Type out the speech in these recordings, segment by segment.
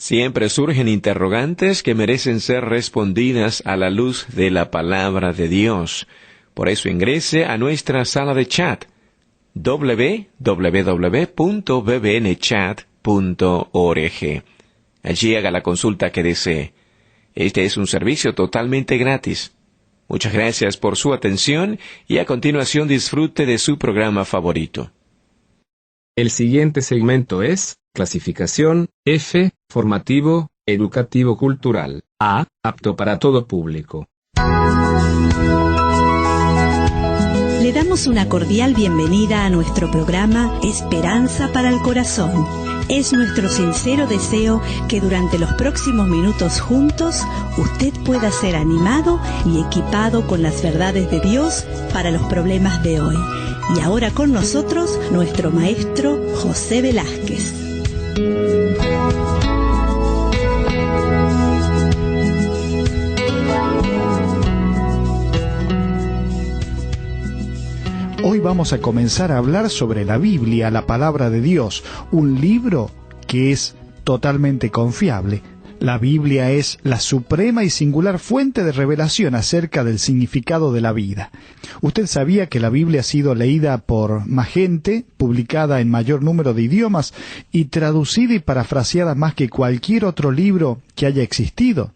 Siempre surgen interrogantes que merecen ser respondidas a la luz de la palabra de Dios. Por eso ingrese a nuestra sala de chat www.bbnchat.org. Allí haga la consulta que desee. Este es un servicio totalmente gratis. Muchas gracias por su atención y a continuación disfrute de su programa favorito. El siguiente segmento es clasificación F, formativo, educativo cultural, A, apto para todo público. Le damos una cordial bienvenida a nuestro programa Esperanza para el Corazón. Es nuestro sincero deseo que durante los próximos minutos juntos usted pueda ser animado y equipado con las verdades de Dios para los problemas de hoy. Y ahora con nosotros nuestro maestro José Velázquez. Hoy vamos a comenzar a hablar sobre la Biblia, la palabra de Dios, un libro que es totalmente confiable. La Biblia es la suprema y singular fuente de revelación acerca del significado de la vida. ¿Usted sabía que la Biblia ha sido leída por más gente, publicada en mayor número de idiomas y traducida y parafraseada más que cualquier otro libro que haya existido?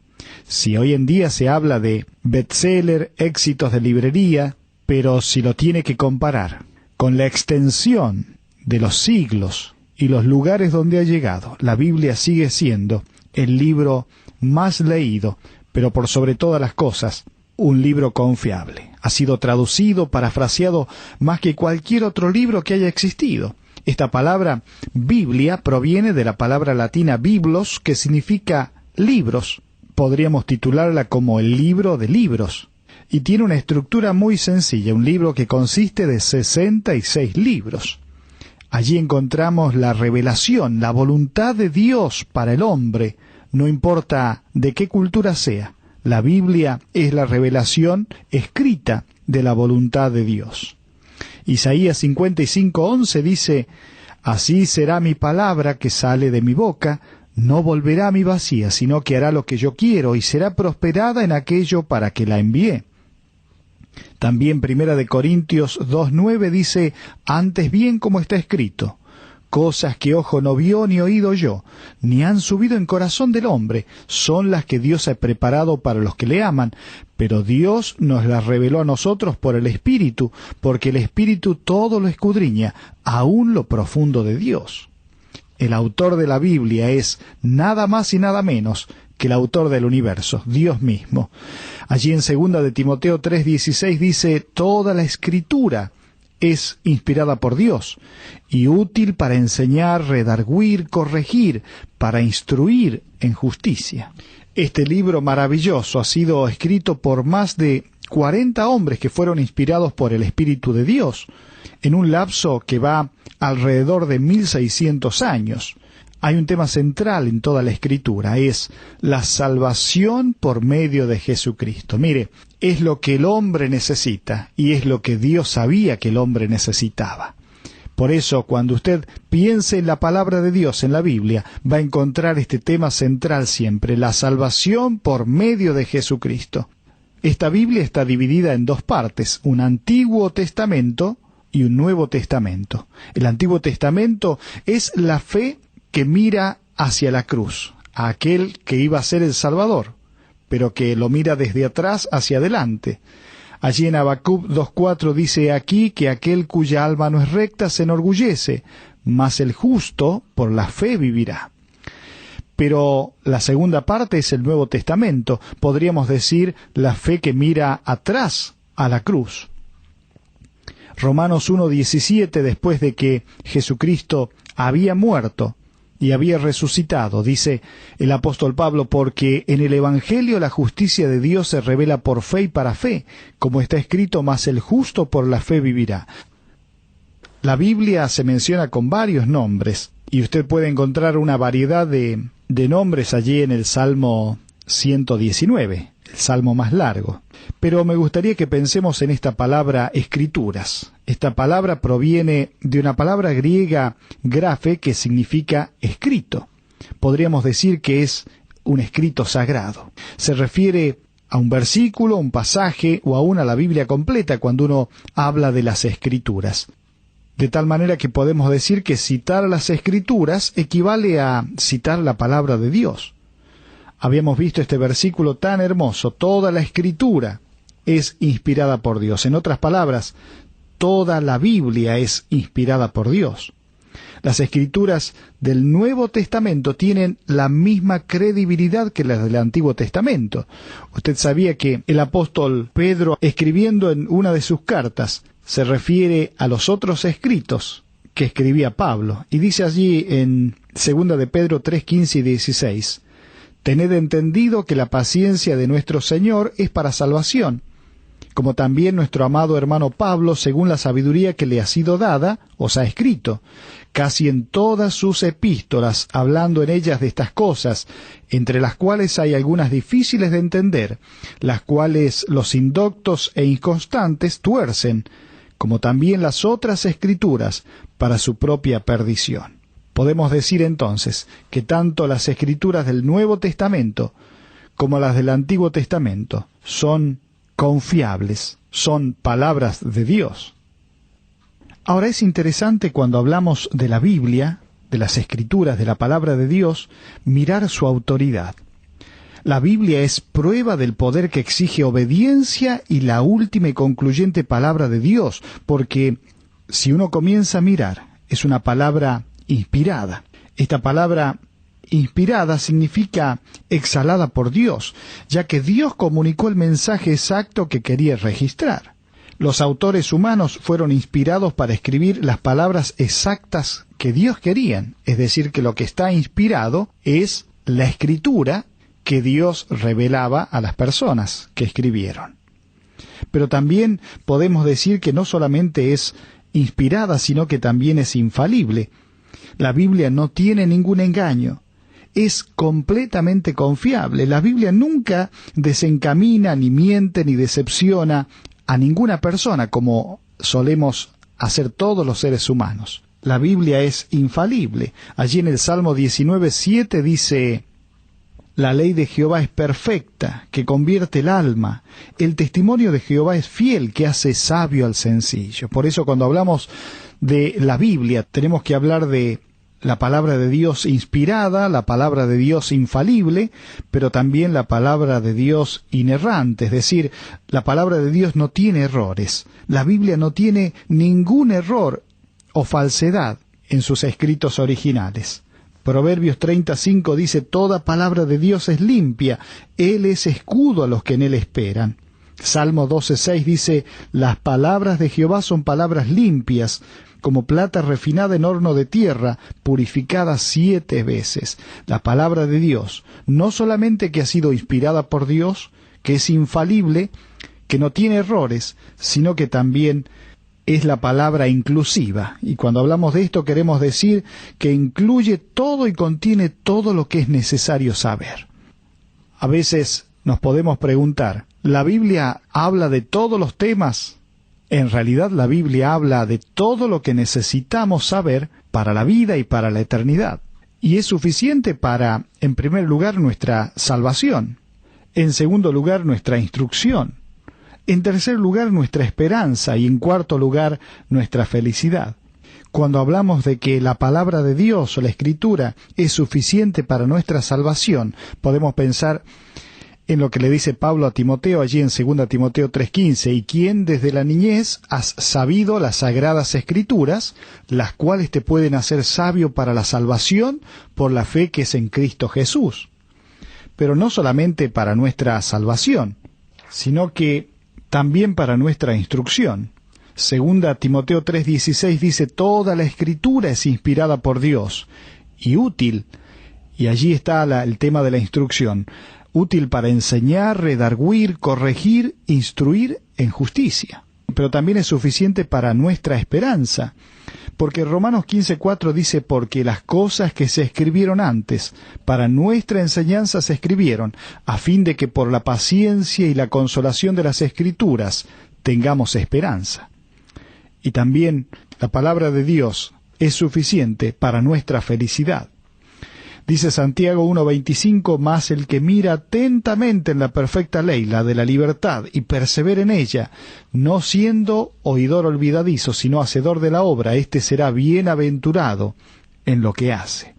Si hoy en día se habla de bestseller, éxitos de librería, pero si lo tiene que comparar con la extensión de los siglos y los lugares donde ha llegado, la Biblia sigue siendo el libro más leído, pero por sobre todas las cosas, un libro confiable. Ha sido traducido, parafraseado más que cualquier otro libro que haya existido. Esta palabra Biblia proviene de la palabra latina biblos, que significa libros. Podríamos titularla como el libro de libros. Y tiene una estructura muy sencilla, un libro que consiste de 66 libros. Allí encontramos la revelación, la voluntad de Dios para el hombre, no importa de qué cultura sea. La Biblia es la revelación escrita de la voluntad de Dios. Isaías 55:11 dice: «Así será mi palabra que sale de mi boca, no volverá a mí vacía, sino que hará lo que yo quiero y será prosperada en aquello para que la envié». También 1 Corintios 2:9 dice: «Antes bien como está escrito, cosas que ojo no vio ni oído oyó, ni han subido en corazón del hombre, son las que Dios ha preparado para los que le aman, pero Dios nos las reveló a nosotros por el Espíritu, porque el Espíritu todo lo escudriña, aún lo profundo de Dios». El autor de la Biblia es nada más y nada menos que el autor del universo, Dios mismo. Allí en 2 de Timoteo 3:16 dice: «Toda la Escritura es inspirada por Dios y útil para enseñar, redarguir, corregir, para instruir en justicia». Este libro maravilloso ha sido escrito por más de 40 hombres que fueron inspirados por el Espíritu de Dios, en un lapso que va alrededor de 1600 años. Hay un tema central en toda la Escritura, es la salvación por medio de Jesucristo. Mire, es lo que el hombre necesita y es lo que Dios sabía que el hombre necesitaba. Por eso, cuando usted piense en la palabra de Dios en la Biblia, va a encontrar este tema central siempre, la salvación por medio de Jesucristo. Esta Biblia está dividida en dos partes, un Antiguo Testamento y un Nuevo Testamento. El Antiguo Testamento es la fe que mira hacia la cruz, a aquel que iba a ser el Salvador, pero que lo mira desde atrás hacia adelante. Allí en Habacuc 2:4 dice: «Aquí que aquel cuya alma no es recta se enorgullece, mas el justo por la fe vivirá». Pero la segunda parte es el Nuevo Testamento, podríamos decir la fe que mira atrás a la cruz. Romanos 1:17, después de que Jesucristo había muerto y había resucitado, dice el apóstol Pablo: «Porque en el Evangelio la justicia de Dios se revela por fe y para fe, como está escrito: mas el justo por la fe vivirá». La Biblia se menciona con varios nombres, y usted puede encontrar una variedad de nombres allí en el Salmo 119, el salmo más largo. Pero me gustaría que pensemos en esta palabra escrituras. Esta palabra proviene de una palabra griega, graphe, que significa escrito. podríamos decir que es un escrito sagrado. Se refiere a un versículo, un pasaje o aún a la Biblia completa cuando uno habla de las Escrituras. De tal manera que podemos decir que citar las Escrituras equivale a citar la palabra de Dios. Habíamos visto este versículo tan hermoso: toda la Escritura es inspirada por Dios. En otras palabras, toda la Biblia es inspirada por Dios. Las Escrituras del Nuevo Testamento tienen la misma credibilidad que las del Antiguo Testamento. Usted sabía que el apóstol Pedro, escribiendo en una de sus cartas, se refiere a los otros escritos que escribía Pablo, y dice allí en 2 de Pedro 3, 15 y 16, «Tened entendido que la paciencia de nuestro Señor es para salvación, como también nuestro amado hermano Pablo, según la sabiduría que le ha sido dada, os ha escrito, casi en todas sus epístolas, hablando en ellas de estas cosas, entre las cuales hay algunas difíciles de entender, las cuales los indoctos e inconstantes tuercen, como también las otras Escrituras, para su propia perdición». Podemos decir entonces que tanto las Escrituras del Nuevo Testamento como las del Antiguo Testamento son confiables, son palabras de Dios. Ahora es interesante cuando hablamos de la Biblia, de las Escrituras, de la palabra de Dios, mirar su autoridad. La Biblia es prueba del poder que exige obediencia y la última y concluyente palabra de Dios, porque si uno comienza a mirar, es una palabra inspirada. Esta palabra inspirada significa exhalada por Dios, ya que Dios comunicó el mensaje exacto que quería registrar. Los autores humanos fueron inspirados para escribir las palabras exactas que Dios quería, es decir, que lo que está inspirado es la escritura que Dios revelaba a las personas que escribieron. Pero también podemos decir que no solamente es inspirada, sino que también es infalible. La Biblia no tiene ningún engaño. Es completamente confiable. La Biblia nunca desencamina, ni miente, ni decepciona a ninguna persona, como solemos hacer todos los seres humanos. La Biblia es infalible. Allí en el Salmo 19:7 dice: «La ley de Jehová es perfecta, que convierte el alma. El testimonio de Jehová es fiel, que hace sabio al sencillo». Por eso cuando hablamos de la Biblia tenemos que hablar de la palabra de Dios inspirada, la palabra de Dios infalible, pero también la palabra de Dios inerrante, es decir, la palabra de Dios no tiene errores. La Biblia no tiene ningún error o falsedad en sus escritos originales. Proverbios 35 dice: «Toda palabra de Dios es limpia, Él es escudo a los que en Él esperan». Salmo 12:6 dice: «Las palabras de Jehová son palabras limpias, como plata refinada en horno de tierra, purificada 7 veces. La palabra de Dios, no solamente que ha sido inspirada por Dios, que es infalible, que no tiene errores, sino que también es la palabra inclusiva. Y cuando hablamos de esto queremos decir que incluye todo y contiene todo lo que es necesario saber. A veces nos podemos preguntar, ¿la Biblia habla de todos los temas? En realidad la Biblia habla de todo lo que necesitamos saber para la vida y para la eternidad. Y es suficiente para, en primer lugar, nuestra salvación. En segundo lugar, nuestra instrucción. En tercer lugar, nuestra esperanza. Y en cuarto lugar, nuestra felicidad. Cuando hablamos de que la palabra de Dios o la Escritura es suficiente para nuestra salvación, podemos pensar en lo que le dice Pablo a Timoteo allí en 2 Timoteo 3:15, «Y quien desde la niñez has sabido las sagradas Escrituras, las cuales te pueden hacer sabio para la salvación por la fe que es en Cristo Jesús». Pero no solamente para nuestra salvación, sino que también para nuestra instrucción. 2 Timoteo 3:16 dice: «Toda la Escritura es inspirada por Dios y útil». Y allí está el tema de la instrucción. Útil para enseñar, redarguir, corregir, instruir en justicia. Pero también es suficiente para nuestra esperanza, porque Romanos 15:4 dice: «Porque las cosas que se escribieron antes, para nuestra enseñanza se escribieron, a fin de que por la paciencia y la consolación de las Escrituras tengamos esperanza». Y también la palabra de Dios es suficiente para nuestra felicidad. Dice Santiago 1:25, mas el que mira atentamente en la perfecta ley, la de la libertad, y persevera en ella, no siendo oidor olvidadizo, sino hacedor de la obra, éste será bienaventurado en lo que hace.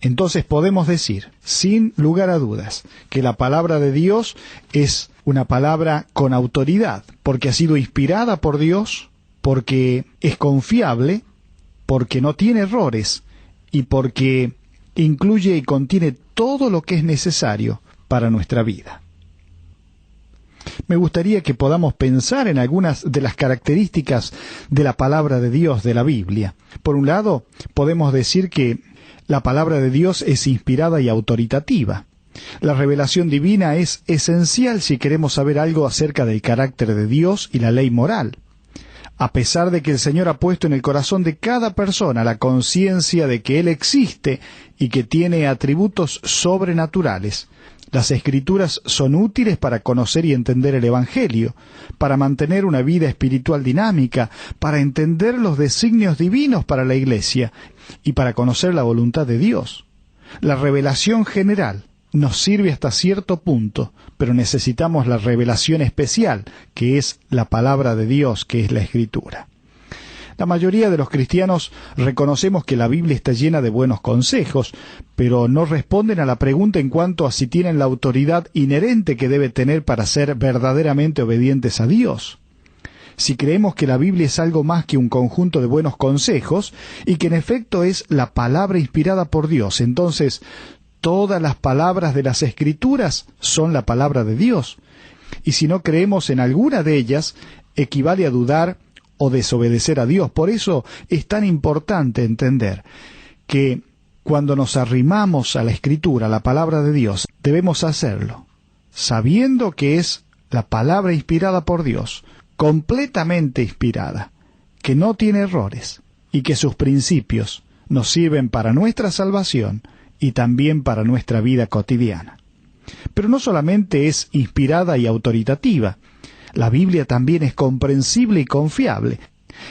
Entonces podemos decir, sin lugar a dudas, que la palabra de Dios es una palabra con autoridad, porque ha sido inspirada por Dios, porque es confiable, porque no tiene errores, y porque incluye y contiene todo lo que es necesario para nuestra vida. Me gustaría que podamos pensar en algunas de las características de la palabra de Dios de la Biblia. Por un lado, podemos decir que la palabra de Dios es inspirada y autoritativa. La revelación divina es esencial si queremos saber algo acerca del carácter de Dios y la ley moral. A pesar de que el Señor ha puesto en el corazón de cada persona la conciencia de que Él existe y que tiene atributos sobrenaturales, las Escrituras son útiles para conocer y entender el Evangelio, para mantener una vida espiritual dinámica, para entender los designios divinos para la Iglesia y para conocer la voluntad de Dios. La revelación general nos sirve hasta cierto punto, pero necesitamos la revelación especial, que es la palabra de Dios, que es la Escritura. La mayoría de los cristianos reconocemos que la Biblia está llena de buenos consejos, pero no responden a la pregunta en cuanto a si tienen la autoridad inherente que debe tener para ser verdaderamente obedientes a Dios. Si creemos que la Biblia es algo más que un conjunto de buenos consejos, y que en efecto es la palabra inspirada por Dios, entonces todas las palabras de las Escrituras son la palabra de Dios. Y si no creemos en alguna de ellas, equivale a dudar o desobedecer a Dios. Por eso es tan importante entender que cuando nos arrimamos a la Escritura, a la palabra de Dios, debemos hacerlo sabiendo que es la palabra inspirada por Dios, completamente inspirada, que no tiene errores y que sus principios nos sirven para nuestra salvación y también para nuestra vida cotidiana. Pero no solamente es inspirada y autoritativa, la Biblia también es comprensible y confiable.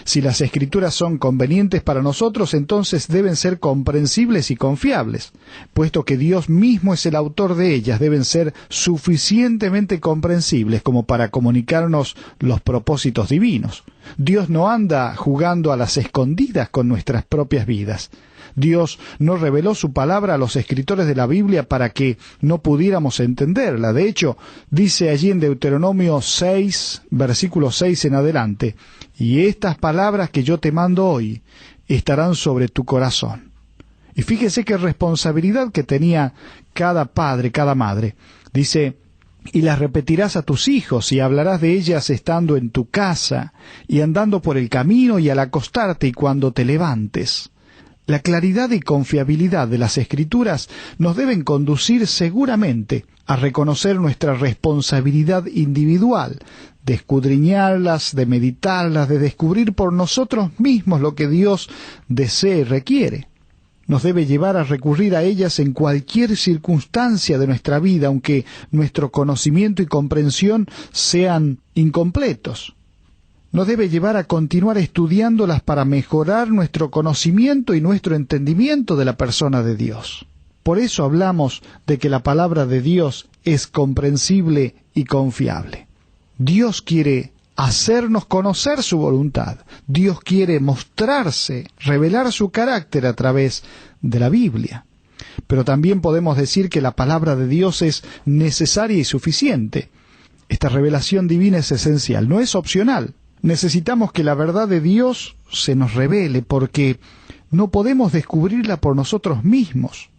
Si las Escrituras son convenientes para nosotros, entonces deben ser comprensibles y confiables. Puesto que Dios mismo es el autor de ellas, deben ser suficientemente comprensibles como para comunicarnos los propósitos divinos. Dios no anda jugando a las escondidas con nuestras propias vidas. Dios no reveló su palabra a los escritores de la Biblia para que no pudiéramos entenderla. De hecho, dice allí en Deuteronomio 6, versículo 6 en adelante, y estas palabras que yo te mando hoy estarán sobre tu corazón. Y fíjese qué responsabilidad que tenía cada padre, cada madre. Dice, y las repetirás a tus hijos, y hablarás de ellas estando en tu casa, y andando por el camino, y al acostarte, y cuando te levantes. La claridad y confiabilidad de las Escrituras nos deben conducir seguramente a reconocer nuestra responsabilidad individual, de escudriñarlas, de meditarlas, de descubrir por nosotros mismos lo que Dios desea y requiere. Nos debe llevar a recurrir a ellas en cualquier circunstancia de nuestra vida, aunque nuestro conocimiento y comprensión sean incompletos. Nos debe llevar a continuar estudiándolas para mejorar nuestro conocimiento y nuestro entendimiento de la persona de Dios. Por eso hablamos de que la palabra de Dios es comprensible y confiable. Dios quiere hacernos conocer su voluntad. Dios quiere mostrarse, revelar su carácter a través de la Biblia. Pero también podemos decir que la palabra de Dios es necesaria y suficiente. Esta revelación divina es esencial, no es opcional. Necesitamos que la verdad de Dios se nos revele porque no podemos descubrirla por nosotros mismos.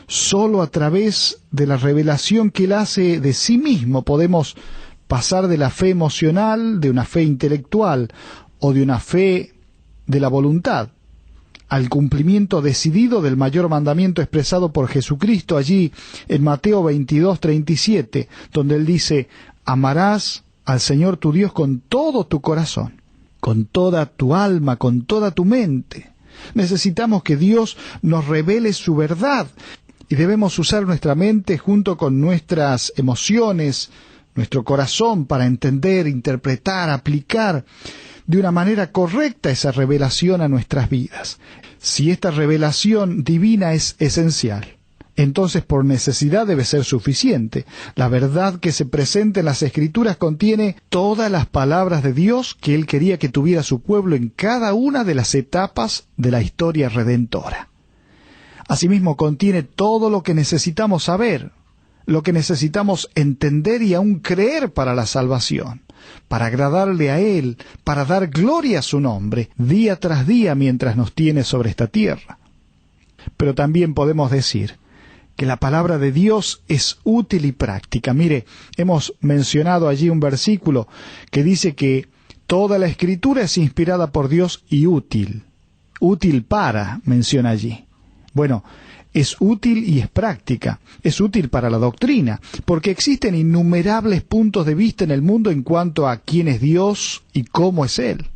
Solo a través de la revelación que Él hace de sí mismo podemos pasar de la fe emocional, de una fe intelectual o de una fe de la voluntad, al cumplimiento decidido del mayor mandamiento expresado por Jesucristo allí en Mateo 22:37, donde Él dice, amarás al Señor tu Dios con todo tu corazón, con toda tu alma, con toda tu mente. Necesitamos que Dios nos revele su verdad y debemos usar nuestra mente junto con nuestras emociones, nuestro corazón para entender, interpretar, aplicar, de una manera correcta esa revelación a nuestras vidas. Si esta revelación divina es esencial, entonces por necesidad debe ser suficiente. La verdad que se presenta en las Escrituras contiene todas las palabras de Dios que Él quería que tuviera su pueblo en cada una de las etapas de la historia redentora. Asimismo contiene todo lo que necesitamos saber, lo que necesitamos entender y aún creer para la salvación, para agradarle a Él, para dar gloria a su nombre, día tras día mientras nos tiene sobre esta tierra. Pero también podemos decir que la palabra de Dios es útil y práctica. Mire, hemos mencionado allí un versículo que dice que toda la Escritura es inspirada por Dios y útil. Útil para, menciona allí. Bueno, es útil y es práctica. Es útil para la doctrina, porque existen innumerables puntos de vista en el mundo en cuanto a quién es Dios y cómo es Él.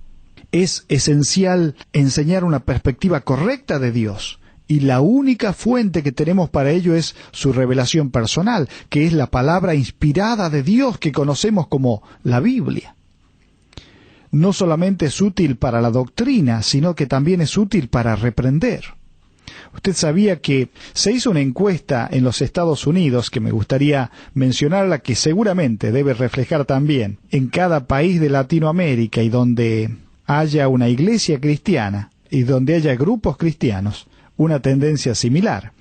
Es esencial enseñar una perspectiva correcta de Dios. Y la única fuente que tenemos para ello es su revelación personal, que es la palabra inspirada de Dios que conocemos como la Biblia. No solamente es útil para la doctrina, sino que también es útil para reprender. Usted sabía que se hizo una encuesta en los Estados Unidos, que me gustaría mencionarla, que seguramente debe reflejar también en cada país de Latinoamérica y donde haya una iglesia cristiana y donde haya grupos cristianos, una tendencia similar.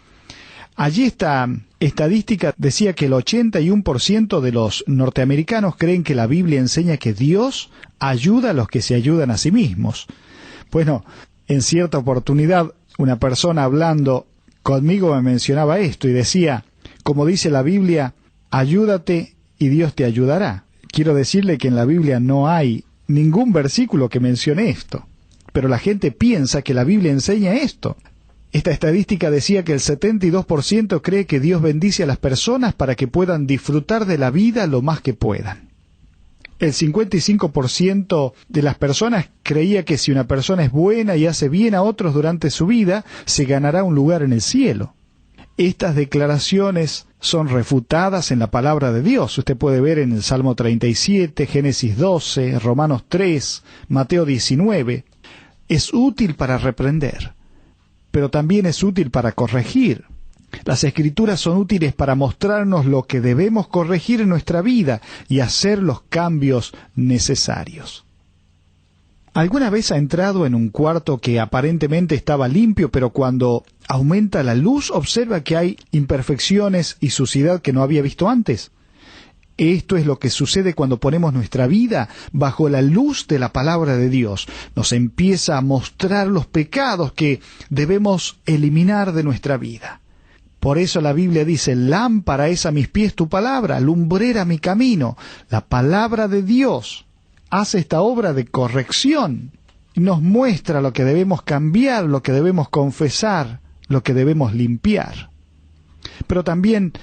Allí esta estadística decía que el 81% de los norteamericanos creen que la Biblia enseña que Dios ayuda a los que se ayudan a sí mismos. Bueno, en cierta oportunidad una persona hablando conmigo me mencionaba esto y decía, como dice la Biblia, ayúdate y Dios te ayudará. Quiero decirle que en la Biblia no hay ningún versículo que mencione esto, pero la gente piensa que la Biblia enseña esto. Esta estadística decía que el 72% cree que Dios bendice a las personas para que puedan disfrutar de la vida lo más que puedan. El 55% de las personas creía que si una persona es buena y hace bien a otros durante su vida, se ganará un lugar en el cielo. Estas declaraciones son refutadas en la palabra de Dios. Usted puede ver en el Salmo 37, Génesis 12, Romanos 3, Mateo 19. Es útil para reprender, pero también es útil para corregir. Las Escrituras son útiles para mostrarnos lo que debemos corregir en nuestra vida y hacer los cambios necesarios. ¿Alguna vez ha entrado en un cuarto que aparentemente estaba limpio, pero cuando aumenta la luz observa que hay imperfecciones y suciedad que no había visto antes? Esto es lo que sucede cuando ponemos nuestra vida bajo la luz de la palabra de Dios. Nos empieza a mostrar los pecados que debemos eliminar de nuestra vida. Por eso la Biblia dice, lámpara es a mis pies tu palabra, lumbrera mi camino. La palabra de Dios hace esta obra de corrección. Nos muestra lo que debemos cambiar, lo que debemos confesar, lo que debemos limpiar. Pero también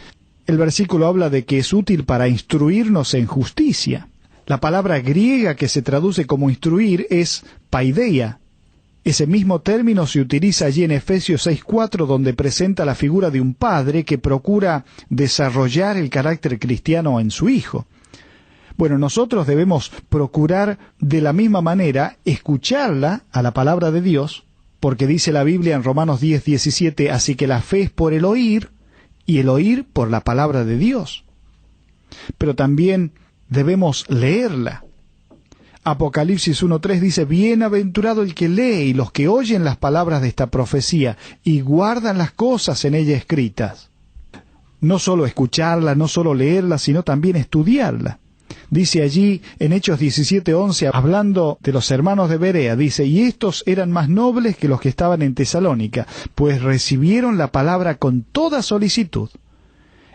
el versículo habla de que es útil para instruirnos en justicia. La palabra griega que se traduce como instruir es paideia. Ese mismo término se utiliza allí en Efesios 6:4, donde presenta la figura de un padre que procura desarrollar el carácter cristiano en su hijo. Bueno, nosotros debemos procurar de la misma manera escucharla a la palabra de Dios, porque dice la Biblia en Romanos 10:17, así que la fe es por el oír, y el oír por la palabra de Dios. Pero también debemos leerla. Apocalipsis 1:3 dice, bienaventurado el que lee y los que oyen las palabras de esta profecía y guardan las cosas en ella escritas. No solo escucharla, no solo leerla, sino también estudiarla. Dice allí en Hechos 17:11, hablando de los hermanos de Berea, dice, y estos eran más nobles que los que estaban en Tesalónica, pues recibieron la palabra con toda solicitud,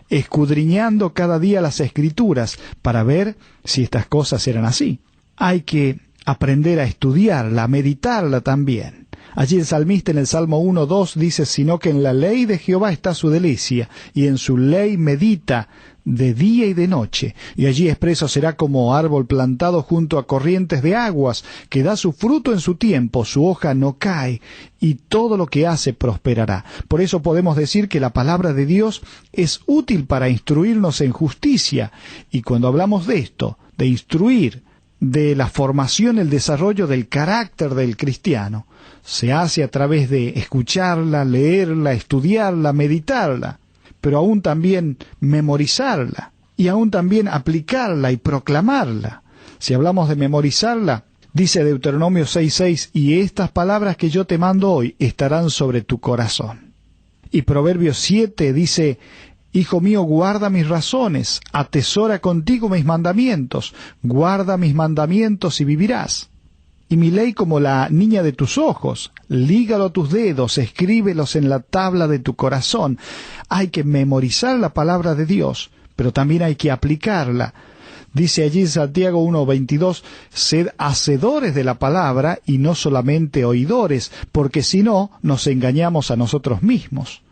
escudriñando cada día las Escrituras para ver si estas cosas eran así. Hay que aprender a estudiarla, a meditarla también. Allí el salmista en el Salmo 1:2 dice, sino que en la ley de Jehová está su delicia, y en su ley medita de día y de noche, y allí expreso será como árbol plantado junto a corrientes de aguas, que da su fruto en su tiempo, su hoja no cae, y todo lo que hace prosperará. Por eso podemos decir que la palabra de Dios es útil para instruirnos en justicia, y cuando hablamos de esto, de instruir, de la formación, el desarrollo del carácter del cristiano. Se hace a través de escucharla, leerla, estudiarla, meditarla, pero aún también memorizarla y aún también aplicarla y proclamarla. Si hablamos de memorizarla, dice Deuteronomio 6:6, y estas palabras que yo te mando hoy estarán sobre tu corazón. Y Proverbios 7 dice, Hijo mío, guarda mis razones, atesora contigo mis mandamientos, guarda mis mandamientos y vivirás. Y mi ley como la niña de tus ojos, lígalo a tus dedos, escríbelos en la tabla de tu corazón. Hay que memorizar la palabra de Dios, pero también hay que aplicarla. Dice allí Santiago 1:22, sed hacedores de la palabra y no solamente oidores, porque si no, nos engañamos a nosotros mismos.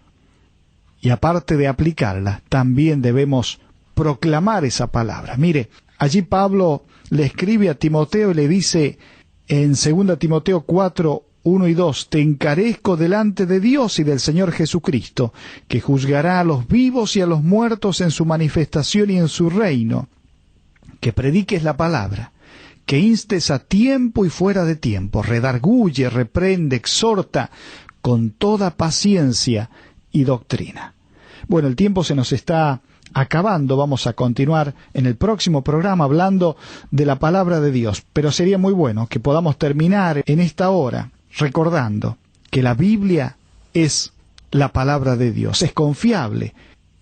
Y aparte de aplicarla, también debemos proclamar esa palabra. Mire, allí Pablo le escribe a Timoteo y le dice en 2 Timoteo 4:1 y 2, te encarezco delante de Dios y del Señor Jesucristo, que juzgará a los vivos y a los muertos en su manifestación y en su reino, que prediques la palabra, que instes a tiempo y fuera de tiempo, redarguye, reprende, exhorta con toda paciencia y doctrina. Bueno, el tiempo se nos está acabando. Vamos a continuar en el próximo programa hablando de la palabra de Dios, pero sería muy bueno que podamos terminar en esta hora recordando que la Biblia es la palabra de Dios, es confiable,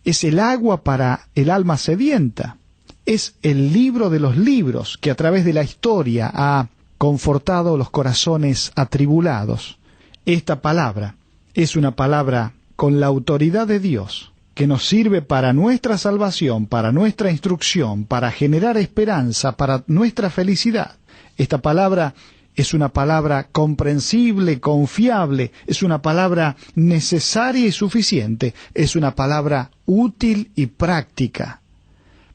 es el agua para el alma sedienta, es el libro de los libros que a través de la historia ha confortado los corazones atribulados. Esta palabra es una palabra con la autoridad de Dios, que nos sirve para nuestra salvación, para nuestra instrucción, para generar esperanza, para nuestra felicidad. Esta palabra es una palabra comprensible, confiable, es una palabra necesaria y suficiente, es una palabra útil y práctica.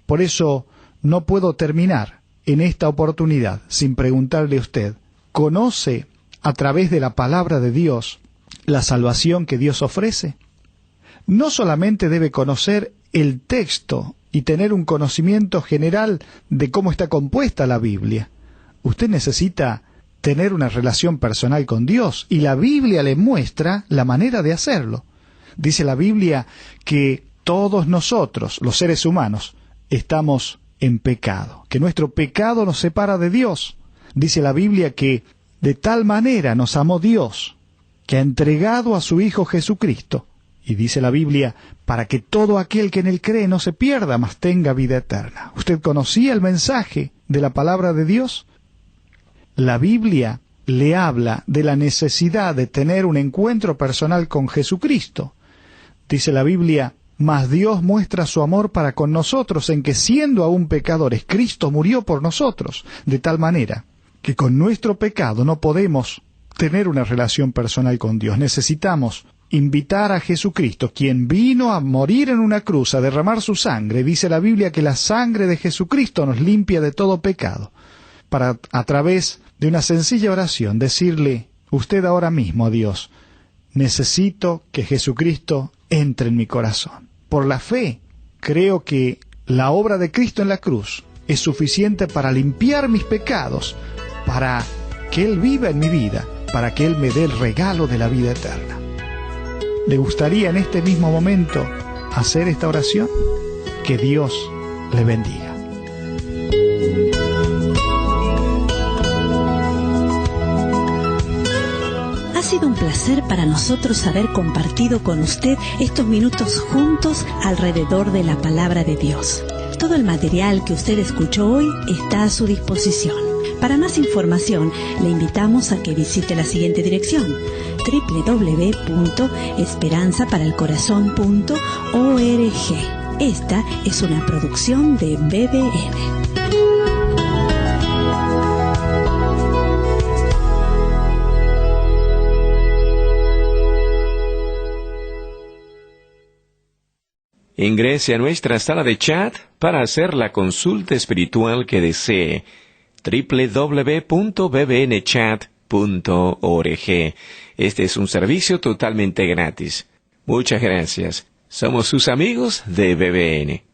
Por eso no puedo terminar en esta oportunidad sin preguntarle a usted, ¿conoce a través de la palabra de Dios la salvación que Dios ofrece? No solamente debe conocer el texto y tener un conocimiento general de cómo está compuesta la Biblia. Usted necesita tener una relación personal con Dios, y la Biblia le muestra la manera de hacerlo. Dice la Biblia que todos nosotros, los seres humanos, estamos en pecado, que nuestro pecado nos separa de Dios. Dice la Biblia que de tal manera nos amó Dios, que ha entregado a su Hijo Jesucristo. Y dice la Biblia, para que todo aquel que en él cree no se pierda, mas tenga vida eterna. ¿Usted conocía el mensaje de la palabra de Dios? La Biblia le habla de la necesidad de tener un encuentro personal con Jesucristo. Dice la Biblia, mas Dios muestra su amor para con nosotros en que, siendo aún pecadores, Cristo murió por nosotros, de tal manera que con nuestro pecado no podemos tener una relación personal con Dios. Necesitamos invitar a Jesucristo, quien vino a morir en una cruz, a derramar su sangre. Dice la Biblia que la sangre de Jesucristo nos limpia de todo pecado, para a través de una sencilla oración decirle usted ahora mismo a Dios, necesito que Jesucristo entre en mi corazón. Por la fe, creo que la obra de Cristo en la cruz es suficiente para limpiar mis pecados, para que Él viva en mi vida, para que Él me dé el regalo de la vida eterna. ¿Le gustaría en este mismo momento hacer esta oración? Que Dios le bendiga. Ha sido un placer para nosotros haber compartido con usted estos minutos juntos alrededor de la palabra de Dios. Todo el material que usted escuchó hoy está a su disposición. Para más información, le invitamos a que visite la siguiente dirección: www.esperanzaparaelcorazon.org. Esta es una producción de BBN. Ingrese a nuestra sala de chat para hacer la consulta espiritual que desee. www.bbnchat.org. Este es un servicio totalmente gratis. Muchas gracias. Somos sus amigos de BBN.